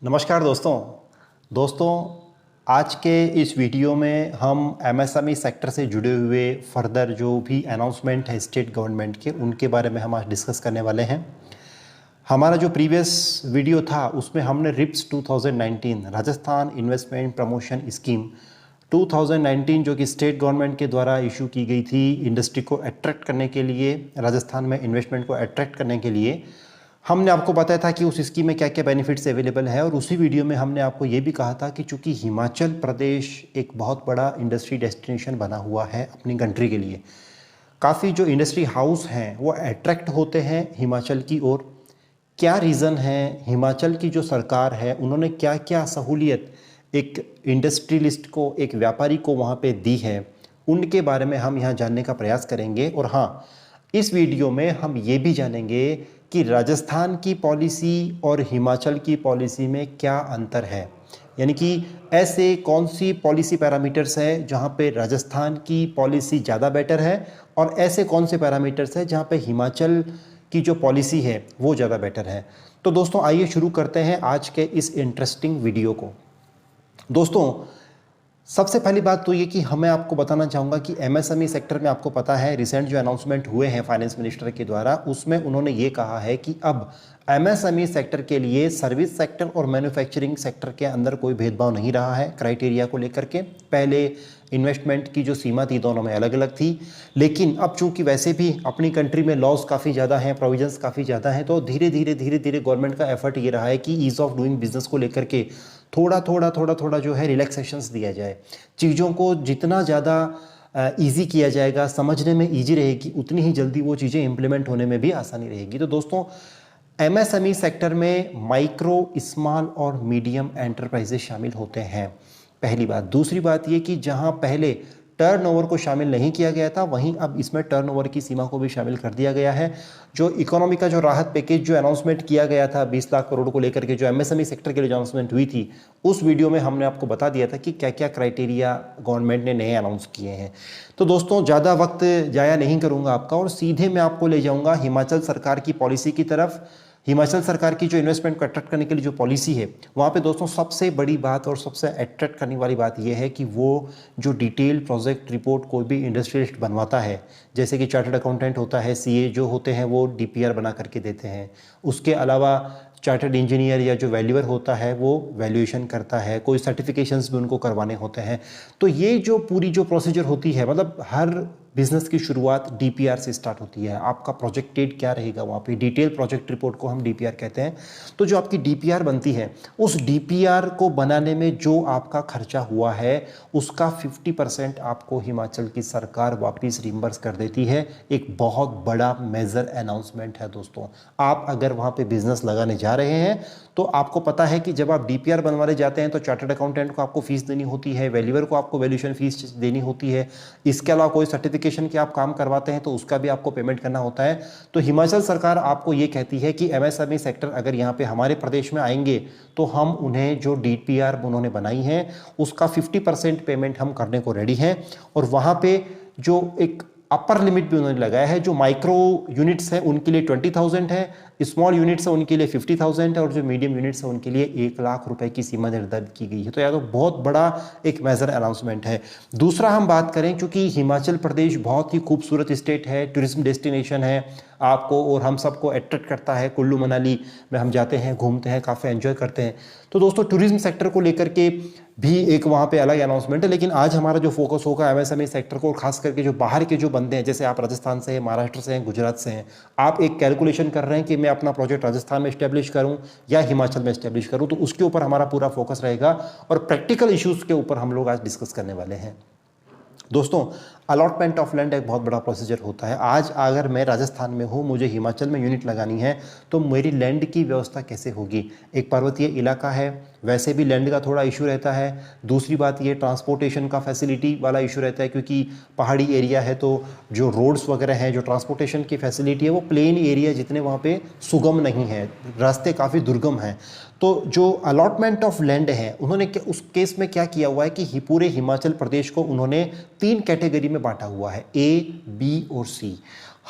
नमस्कार दोस्तों आज के इस वीडियो में हम एमएसएमई सेक्टर से जुड़े हुए फर्दर जो भी अनाउंसमेंट है स्टेट गवर्नमेंट के उनके बारे में हम आज डिस्कस करने वाले हैं। हमारा जो प्रीवियस वीडियो था उसमें हमने RIPS 2019 Rajasthan investment promotion scheme 2019 जो कि स्टेट गवर्नमेंट के द्वारा इशू की गई थी इंडस्ट्री को अट्रैक्ट करने के लिए, राजस्थान में इन्वेस्टमेंट को अट्रैक्ट करने के लिए हमने आपको बताया था कि उस स्कीम में क्या क्या बेनिफिट्स अवेलेबल है। और उसी वीडियो में हमने आपको ये भी कहा था कि चूंकि हिमाचल प्रदेश एक बहुत बड़ा इंडस्ट्री डेस्टिनेशन बना हुआ है अपनी कंट्री के लिए, काफ़ी जो इंडस्ट्री हाउस हैं वो अट्रैक्ट होते हैं हिमाचल की ओर। क्या रीज़न है, हिमाचल की जो सरकार है उन्होंने क्या क्या सहूलियत एक इंडस्ट्रियलिस्ट को, एक व्यापारी को वहाँ पे दी है, उनके बारे में हम यहाँ जानने का प्रयास करेंगे। और हाँ, इस वीडियो में हम ये भी जानेंगे कि राजस्थान की पॉलिसी और हिमाचल की पॉलिसी में क्या अंतर है, यानी कि ऐसे कौन सी पॉलिसी पैरामीटर्स है जहाँ पे राजस्थान की पॉलिसी ज़्यादा बेटर है और ऐसे कौन से पैरामीटर्स है जहाँ पे हिमाचल की जो पॉलिसी है वो ज़्यादा बेटर है। तो दोस्तों आइए शुरू करते हैं आज के इस इंटरेस्टिंग वीडियो को। दोस्तों सबसे पहली बात तो ये कि हमें आपको बताना चाहूँगा कि एमएसएमई सेक्टर में आपको पता है रिसेंट जो अनाउंसमेंट हुए हैं फाइनेंस मिनिस्टर के द्वारा, उसमें उन्होंने ये कहा है कि अब एमएसएमई सेक्टर के लिए सर्विस सेक्टर और मैन्युफैक्चरिंग सेक्टर के अंदर कोई भेदभाव नहीं रहा है क्राइटेरिया को लेकर के। पहले इन्वेस्टमेंट की जो सीमा थी दोनों में अलग अलग थी, लेकिन अब चूंकि वैसे भी अपनी कंट्री में लॉज काफ़ी ज़्यादा हैं, प्रोविजंस काफ़ी ज़्यादा हैं, तो धीरे धीरे गवर्नमेंट का एफर्ट ये रहा है कि ईज़ ऑफ डूइंग बिजनेस को लेकर के थोड़ा जो है रिलैक्सेशंस दिया जाए। चीज़ों को जितना ज़्यादा ईजी किया जाएगा, समझने में ईजी रहेगी, उतनी ही जल्दी वो चीज़ें इंप्लीमेंट होने में भी आसानी रहेगी। तो दोस्तों एमएसएमई सेक्टर में माइक्रो, स्मॉल और मीडियम एंटरप्राइजेस शामिल होते हैं, पहली बात। दूसरी बात ये कि जहां पहले टर्नओवर को शामिल नहीं किया गया था, वहीं अब इसमें टर्नओवर की सीमा को भी शामिल कर दिया गया है। जो इकोनॉमी का जो राहत पैकेज जो अनाउंसमेंट किया गया था 20 लाख करोड़ को लेकर के, जो एमएसएमई सेक्टर के लिए अनाउंसमेंट हुई थी, उस वीडियो में हमने आपको बता दिया था कि क्या क्या क्राइटेरिया गवर्नमेंट ने नए अनाउंस किए हैं। तो दोस्तों ज़्यादा वक्त जाया नहीं करूँगा आपका और सीधे मैं आपको ले जाऊँगा हिमाचल सरकार की पॉलिसी की तरफ। हिमाचल सरकार की जो इन्वेस्टमेंट को अट्रैक्ट करने के लिए जो पॉलिसी है, वहाँ पे दोस्तों सबसे बड़ी बात और सबसे अट्रैक्ट करने वाली बात यह है कि वो जो डिटेल प्रोजेक्ट रिपोर्ट कोई भी इंडस्ट्रियलिस्ट बनवाता है, जैसे कि चार्टर्ड अकाउंटेंट होता है, सीए जो होते हैं वो डीपीआर बना करके देते हैं, उसके अलावा चार्टर्ड इंजीनियर या जो वैल्यूअर होता है वो वैल्यूएशन करता है, कोई सर्टिफिकेशंस भी उनको करवाने होते हैं। तो ये जो पूरी जो प्रोसीजर होती है, मतलब हर बिजनेस की शुरुआत डीपीआर से स्टार्ट होती है। आपका प्रोजेक्टेड क्या रहेगा, वहाँ पे डिटेल प्रोजेक्ट रिपोर्ट को हम डीपीआर कहते हैं। तो जो आपकी डीपीआर बनती है, उस डीपीआर को बनाने में जो आपका खर्चा हुआ है उसका 50% आपको हिमाचल की सरकार वापस रिम्बर्स कर देती है। एक बहुत बड़ा मेजर अनाउंसमेंट है दोस्तों। आप अगर वहाँ पे बिजनेस लगाने जा रहे हैं तो आपको पता है कि जब आप डीपीआर बनवाने जाते हैं तो चार्टर्ड अकाउंटेंट को आपको फीस देनी होती है, वैल्यूअर को आपको वैल्यूएशन फीस देनी होती है, इसके अलावा कोई सर्टिफिकेशन के आप काम करवाते हैं तो उसका भी आपको पेमेंट करना होता है। तो हिमाचल सरकार आपको ये कहती है कि एमएसएमई सेक्टर अगर यहाँ पे हमारे प्रदेश में आएंगे तो हम उन्हें जो डीपीआर उन्होंने बनाई है उसका 50% पेमेंट हम करने को रेडी हैं। और वहाँ पे जो एक अपर लिमिट भी उन्होंने लगाया है, जो माइक्रो यूनिट्स है उनके लिए 20,000 है, स्मॉल यूनिट्स है उनके लिए 50,000 है और जो मीडियम यूनिट्स है उनके लिए 1 लाख रुपए की सीमा निर्धारित की गई है। तो यह तो बहुत बड़ा एक मेजर अनाउंसमेंट है। दूसरा हम बात करें, क्योंकि हिमाचल प्रदेश बहुत ही खूबसूरत स्टेट है, टूरिज्म डेस्टिनेशन है, आपको और हम सबको अट्रैक्ट करता है। कुल्लू मनाली में हम जाते हैं, घूमते हैं, काफ़ी एंजॉय करते हैं। तो दोस्तों टूरिज्म सेक्टर को लेकर के भी एक वहाँ पे अलग अनाउंसमेंट है, लेकिन आज हमारा जो फोकस होगा एमएसएमई सेक्टर को, खास करके जो बाहर के जो बंदे हैं, जैसे आप राजस्थान से हैं, महाराष्ट्र से हैं, गुजरात से हैं, आप एक कैलकुलेशन कर रहे हैं कि मैं अपना प्रोजेक्ट राजस्थान में स्टैब्लिश करूं या हिमाचल में स्टैब्लिश करूं, तो उसके ऊपर हमारा पूरा फोकस रहेगा और प्रैक्टिकल इश्यूज के ऊपर हम लोग आज डिस्कस करने वाले हैं। दोस्तों अलॉटमेंट ऑफ लैंड एक बहुत बड़ा प्रोसीजर होता है। आज अगर मैं राजस्थान में हूँ, मुझे हिमाचल में यूनिट लगानी है, तो मेरी लैंड की व्यवस्था कैसे होगी। एक पर्वतीय इलाका है, वैसे भी लैंड का थोड़ा इशू रहता है। दूसरी बात ये ट्रांसपोर्टेशन का फैसिलिटी वाला इशू रहता है, क्योंकि पहाड़ी एरिया है तो जो रोड्स वगैरह हैं, जो ट्रांसपोर्टेशन की फैसिलिटी है वो प्लेन एरिया जितने वहाँ पे सुगम नहीं है, रास्ते काफ़ी दुर्गम हैं। तो जो अलॉटमेंट ऑफ लैंड है उन्होंने उस केस में क्या किया हुआ है कि पूरे हिमाचल प्रदेश को उन्होंने 3 कैटेगरी में बांटा हुआ है, ए, बी और सी।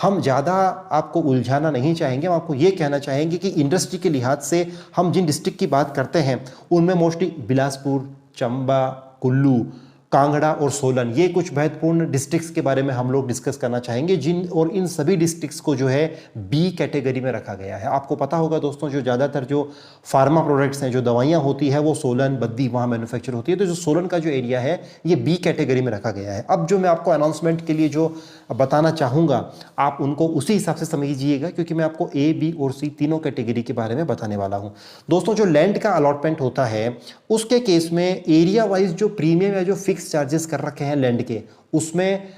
हम ज़्यादा आपको उलझाना नहीं चाहेंगे, हम आपको ये कहना चाहेंगे कि इंडस्ट्री के लिहाज से हम जिन डिस्ट्रिक्ट की बात करते हैं उनमें मोस्टली बिलासपुर, चंबा, कुल्लू, कांगड़ा और सोलन, ये कुछ महत्वपूर्ण डिस्ट्रिक्ट्स के बारे में हम लोग डिस्कस करना चाहेंगे जिन और इन सभी डिस्ट्रिक्ट्स को जो है बी कैटेगरी में रखा गया है। आपको पता होगा दोस्तों, जो ज़्यादातर जो फार्मा प्रोडक्ट्स हैं, जो दवाइयाँ होती है वो सोलन, बद्दी वहाँ मैन्युफैक्चर होती है, तो जो सोलन का जो एरिया है ये बी कैटेगरी में रखा गया है। अब जो मैं आपको अनाउंसमेंट के लिए जो बताना चाहूँगा आप उनको उसी हिसाब से समझिएगा, क्योंकि मैं आपको ए, बी और सी तीनों कैटेगरी के बारे में बताने वाला हूँ। दोस्तों, जो लैंड का अलॉटमेंट होता है उसके केस में एरिया वाइज जो प्रीमियम या जो फिक्स चार्जेस कर रखे हैं लैंड के, उसमें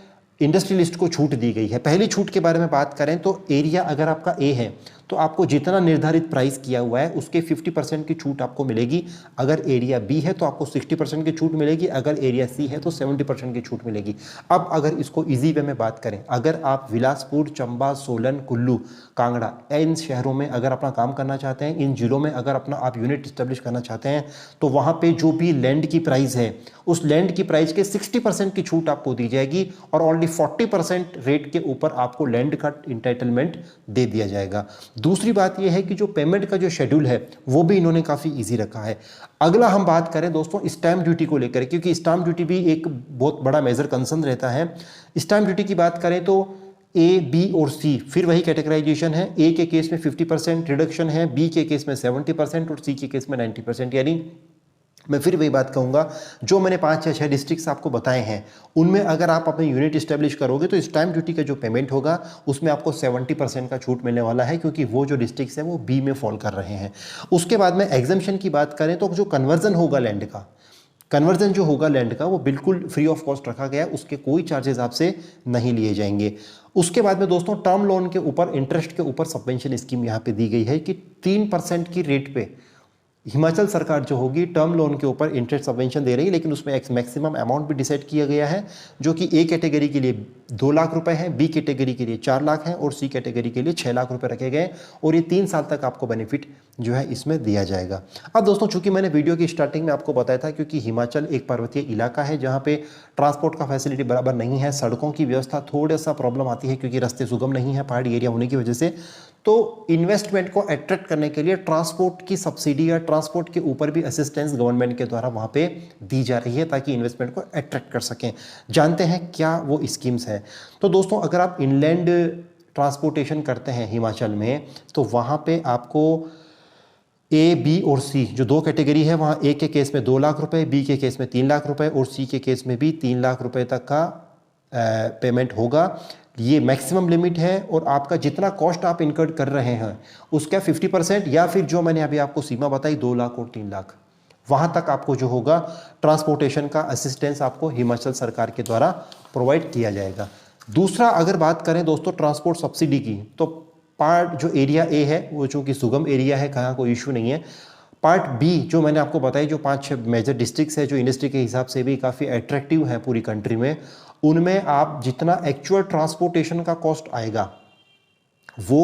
इंडस्ट्रियलिस्ट को छूट दी गई है। पहली छूट के बारे में बात करें तो एरिया अगर आपका ए है तो आपको जितना निर्धारित प्राइस किया हुआ है उसके 50% की छूट आपको मिलेगी। अगर एरिया बी है तो आपको 60% की छूट मिलेगी, अगर एरिया सी है तो 70% की छूट मिलेगी। अब अगर इसको इजी वे में बात करें, अगर आप बिलासपुर, चंबा, सोलन, कुल्लू, कांगड़ा इन शहरों में अगर अपना काम करना चाहते हैं, इन जिलों में अगर अपना आप यूनिट इस्टेब्लिश करना चाहते हैं, तो वहाँ पे जो भी लैंड की प्राइस है उस लैंड की प्राइस के 60% की छूट आपको दी जाएगी और ओनली 40% रेट के ऊपर आपको लैंड का इंटाइटलमेंट दे दिया जाएगा। दूसरी बात यह है कि जो पेमेंट का जो शेड्यूल है वो भी इन्होंने काफ़ी इजी रखा है। अगला हम बात करें दोस्तों स्टैम्प ड्यूटी को लेकर, क्योंकि स्टैम्प ड्यूटी भी एक बहुत बड़ा मेजर कंसर्न रहता है। स्टैम्प ड्यूटी की बात करें तो ए, बी और सी फिर वही कैटेगराइजेशन है। ए के केस में 50% रिडक्शन है, बी के केस में 70% और सी के केस में 90%। यानी मैं फिर वही बात कहूँगा, जो मैंने 5 या 6 डिस्ट्रिक्ट्स आपको बताए हैं उनमें अगर आप अपने यूनिट इस्टेब्लिश करोगे तो स्टैम्प ड्यूटी का जो पेमेंट होगा उसमें आपको 70% का छूट मिलने वाला है, क्योंकि वो जो डिस्ट्रिक्ट्स हैं वो बी में फॉल कर रहे हैं। उसके बाद में एग्जम्पशन की बात करें तो जो कन्वर्जन होगा लैंड का, कन्वर्जन जो होगा लैंड का वो बिल्कुल फ्री ऑफ कॉस्ट रखा गया है, उसके कोई चार्जेस आपसे नहीं लिए जाएंगे। उसके बाद में दोस्तों टर्म लोन के ऊपर इंटरेस्ट के ऊपर सबवेंशन स्कीम यहाँ पे दी गई है कि 3% की रेट पे हिमाचल सरकार जो होगी टर्म लोन के ऊपर इंटरेस्ट सबवेंशन दे रही है, लेकिन उसमें एक मैक्सिमम अमाउंट भी डिसाइड किया गया है जो कि ए कैटेगरी के लिए 2 लाख रुपए है, बी कैटेगरी के लिए 4 लाख है और सी कैटेगरी के लिए 6 लाख रुपए रखे गए और ये 3 साल तक आपको बेनिफिट जो है इसमें दिया जाएगा। अब दोस्तों चूंकि मैंने वीडियो की स्टार्टिंग में आपको बताया था, क्योंकि हिमाचल एक पर्वतीय इलाका है जहाँ पे ट्रांसपोर्ट का फैसिलिटी बराबर नहीं है, सड़कों की व्यवस्था थोड़ा सा प्रॉब्लम आती है क्योंकि रास्ते सुगम नहीं है पहाड़ी एरिया होने की वजह से, तो इन्वेस्टमेंट को अट्रैक्ट करने के लिए ट्रांसपोर्ट की सब्सिडी या ट्रांसपोर्ट के ऊपर भी असिस्टेंस गवर्नमेंट के द्वारा वहाँ पे दी जा रही है ताकि इन्वेस्टमेंट को अट्रैक्ट कर सकें। जानते हैं क्या वो स्कीम्स हैं। तो दोस्तों अगर आप इनलैंड ट्रांसपोर्टेशन करते हैं हिमाचल में तो वहाँ पे आपको ए, बी और सी जो 2 कैटेगरी है, वहाँ ए के केस में 2 लाख रुपए, बी के केस में 3 लाख रुपए और सी के केस में भी 3 लाख रुपए तक का पेमेंट होगा। ये मैक्सिमम लिमिट है और आपका जितना कॉस्ट आप इनकर्ड कर रहे हैं उसका 50% या फिर जो मैंने अभी आपको सीमा बताई 2 लाख और 3 लाख, वहाँ तक आपको जो होगा ट्रांसपोर्टेशन का असिस्टेंस आपको हिमाचल सरकार के द्वारा प्रोवाइड किया जाएगा। दूसरा अगर बात करें दोस्तों ट्रांसपोर्ट सब्सिडी की, तो पार्ट जो एरिया ए है वो चूँकि सुगम एरिया है, कहाँ कोई इशू नहीं है। पार्ट बी जो मैंने आपको बताई जो 5-6 मेजर डिस्ट्रिक्ट्स है जो इंडस्ट्री के हिसाब से भी काफ़ी अट्रैक्टिव है पूरी कंट्री में, उनमें आप जितना एक्चुअल ट्रांसपोर्टेशन का कॉस्ट आएगा वो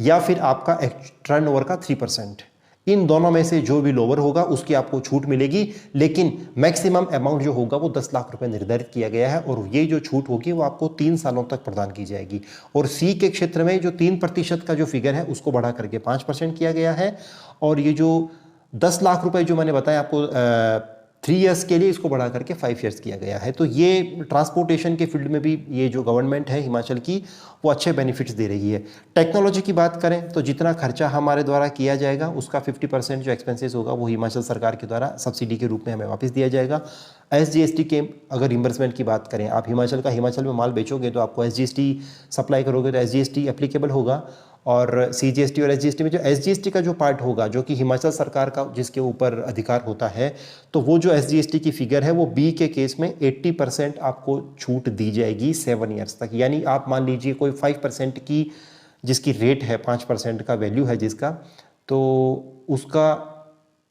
या फिर आपका टर्नओवर का 3%, इन दोनों में से जो भी लोअर होगा उसकी आपको छूट मिलेगी, लेकिन मैक्सिमम अमाउंट जो होगा वो 10 लाख रुपए निर्धारित किया गया है और ये जो छूट होगी वो आपको 3 सालों तक प्रदान की जाएगी। और सी के क्षेत्र में जो 3% का जो फिगर है उसको बढ़ा करके 5% किया गया है और ये जो 10 लाख रुपए जो मैंने बताया आपको 3 इयर्स के लिए, इसको बढ़ा करके 5 इयर्स किया गया है। तो ये ट्रांसपोर्टेशन के फील्ड में भी ये जो गवर्नमेंट है हिमाचल की वो अच्छे बेनिफिट्स दे रही है। टेक्नोलॉजी की बात करें तो जितना खर्चा हमारे द्वारा किया जाएगा उसका 50% जो एक्सपेंसेस होगा वो हिमाचल सरकार के द्वारा सब्सिडी के रूप में हमें वापस दिया जाएगा। SGST के अगर रिम्बर्समेंट की बात करें, आप हिमाचल में माल बेचोगे तो आपको SGST सप्लाई करोगे तो SGST एप्लीकेबल होगा और CGST और SGST में जो SGST का जो पार्ट होगा जो कि हिमाचल सरकार का जिसके ऊपर अधिकार होता है, तो वो जो SGST की फिगर है वो बी के केस में 80% आपको छूट दी जाएगी 7 इयर्स तक। यानी आप मान लीजिए कोई 5% की जिसकी रेट है, 5% का वैल्यू है जिसका, तो उसका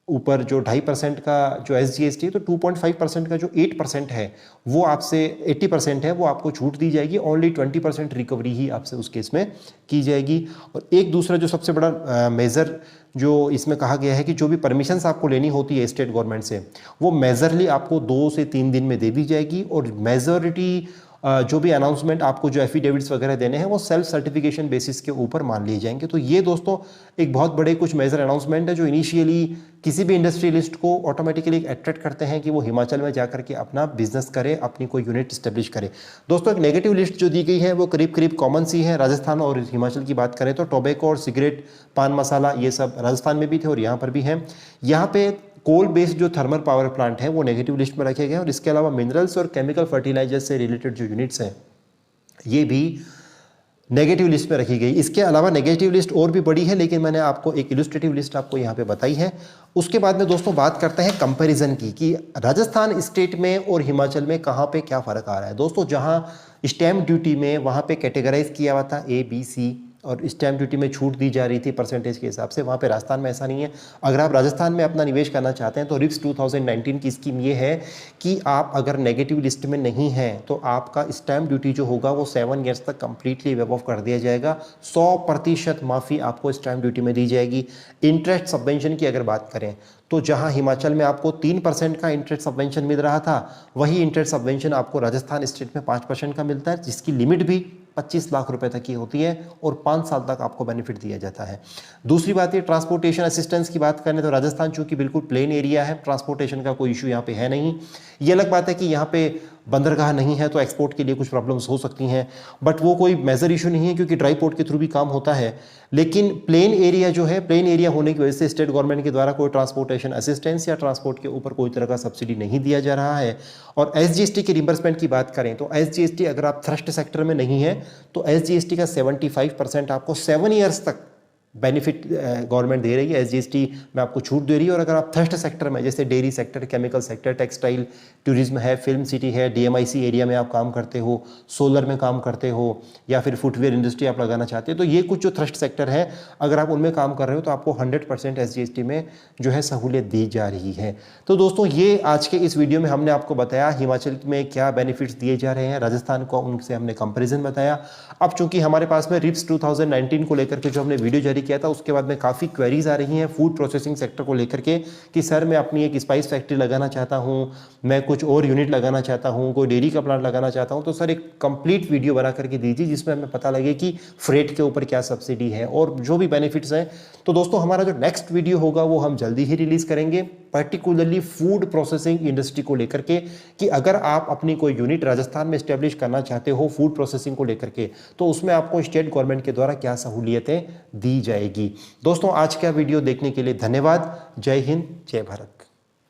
ऊपर जो 2.5% का जो SGST है तो 2.5% का जो 8% है वो आपसे 80% है वो आपको छूट दी जाएगी। ओनली 20% रिकवरी ही आपसे उस केस में की जाएगी। और एक दूसरा जो सबसे बड़ा मेजर जो इसमें कहा गया है कि जो भी परमिशंस आपको लेनी होती है स्टेट गवर्नमेंट से वो मेजरली आपको 2 से 3 दिन में दे दी जाएगी और मेजॉरिटी जो भी अनाउंसमेंट आपको जो एफिडेविट्स वगैरह देने हैं वो सेल्फ सर्टिफिकेशन बेसिस के ऊपर मान लिए जाएंगे। तो ये दोस्तों एक बहुत बड़े कुछ मेजर अनाउंसमेंट है जो इनिशियली किसी भी इंडस्ट्रियलिस्ट को ऑटोमेटिकली अट्रैक्ट करते हैं कि वो हिमाचल में जाकर के अपना बिजनेस करे, अपनी कोई यूनिट स्टेब्लिश करे। दोस्तों एक नेगेटिव लिस्ट जो दी गई है वो करीब करीब कॉमन सी है। राजस्थान और हिमाचल की बात करें तो टोबैको और सिगरेट, पान मसाला, ये सब राजस्थान में भी थे और यहाँ पर भी हैं। यहाँ पे कोल बेस्ड जो थर्मल पावर प्लांट है वो नेगेटिव लिस्ट में रखे गए हैं और इसके अलावा मिनरल्स और केमिकल फर्टिलाइजर्स से रिलेटेड जो यूनिट्स हैं ये भी नेगेटिव लिस्ट में रखी गई। इसके अलावा नेगेटिव लिस्ट और भी बड़ी है, लेकिन मैंने आपको एक इलस्ट्रेटिव लिस्ट आपको यहाँ पे बताई है। उसके बाद में दोस्तों बात करते हैं कंपैरिजन की कि राजस्थान स्टेट में और हिमाचल में कहाँ पे क्या फ़र्क आ रहा है। दोस्तों जहाँ स्टैम्प ड्यूटी में वहाँ पे कैटेगराइज किया हुआ था A, B, C और स्टैम्प ड्यूटी में छूट दी जा रही थी परसेंटेज के हिसाब से, वहाँ पे राजस्थान में ऐसा नहीं है। अगर आप राजस्थान में अपना निवेश करना चाहते हैं तो रिप्स 2019 की स्कीम ये है कि आप अगर नेगेटिव लिस्ट में नहीं हैं तो आपका स्टैम्प ड्यूटी जो होगा वो 7 ईयर्स तक कंप्लीटली वेव ऑफ कर दिया जाएगा। 100% माफ़ी आपको स्टैम्प ड्यूटी में दी जाएगी। इंटरेस्ट सबवेंशन की अगर बात करें तो जहां हिमाचल में आपको 3% का इंटरेस्ट सबवेंशन मिल रहा था, वही इंटरेस्ट सबवेंशन आपको राजस्थान स्टेट में 5% का मिलता है, जिसकी लिमिट भी 25 लाख रुपए तक की होती है और 5 साल तक आपको बेनिफिट दिया जाता है। दूसरी बात ये ट्रांसपोर्टेशन असिस्टेंस की बात करें तो राजस्थान चूंकि बिल्कुल प्लेन एरिया है, ट्रांसपोर्टेशन का कोई इशू यहाँ पे है नहीं। ये अलग बात है कि यहाँ पे बंदरगाह नहीं है तो एक्सपोर्ट के लिए कुछ प्रॉब्लम्स हो सकती हैं, बट वो कोई मेजर इशू नहीं है क्योंकि ड्राई पोर्ट के थ्रू भी काम होता है। लेकिन प्लेन एरिया जो है, प्लेन एरिया होने की वजह से स्टेट गवर्नमेंट के द्वारा कोई ट्रांसपोर्टेशन असिस्टेंस या ट्रांसपोर्ट के ऊपर कोई तरह का सब्सिडी नहीं दिया जा रहा है। और SGST की रिम्बर्समेंट की बात करें तो SGST अगर आप थ्रस्ट सेक्टर में नहीं है तो SGST का 75% आपको 7 ईयर्स तक बेनिफिट गवर्नमेंट दे रही है। SGST में आपको छूट दे रही है। और अगर आप थ्रस्ट सेक्टर में जैसे dairy sector, chemical sector, textile, tourism है, फिल्म सिटी है, DMIC एरिया में आप काम करते हो, सोलर में काम करते हो या फिर फुटवेयर इंडस्ट्री आप लगाना चाहते हो, तो ये कुछ जो थ्रस्ट सेक्टर है अगर आप उनमें काम कर रहे हो तो आपको 100% SGST में जो है सहूलियत दी जा रही है। तो दोस्तों ये आज के इस वीडियो में हमने आपको बताया हिमाचल में क्या बेनिफिट्स दिए जा रहे हैं, राजस्थान को उनसे हमने कंपेरिजन बताया। अब चूंकि हमारे पास में रिप्स 2019 को लेकर के जो हमने वीडियो जारी किया था उसके बाद में काफ़ी क्वेरीज आ रही हैं फूड प्रोसेसिंग सेक्टर को लेकर के कि सर मैं अपनी एक स्पाइस फैक्ट्री लगाना चाहता हूं, मैं कुछ और यूनिट लगाना चाहता हूं, कोई डेयरी का प्लांट लगाना चाहता हूं, तो सर एक कंप्लीट वीडियो बना करके दीजिए जिसमें हमें पता लगे कि फ्रेट के ऊपर क्या सब्सिडी है और जो भी बेनिफिट्स हैं। तो दोस्तों हमारा जो नेक्स्ट वीडियो होगा वो हम जल्दी ही रिलीज करेंगे, पर्टिकुलरली फूड प्रोसेसिंग इंडस्ट्री को लेकर के कि अगर आप अपनी कोई यूनिट राजस्थान में स्टैब्लिश करना चाहते हो फूड प्रोसेसिंग को लेकर के तो उसमें आपको स्टेट गवर्नमेंट के द्वारा क्या सहूलियतें दी जाएगी। दोस्तों आज का वीडियो देखने के लिए धन्यवाद। जय हिंद, जय भारत।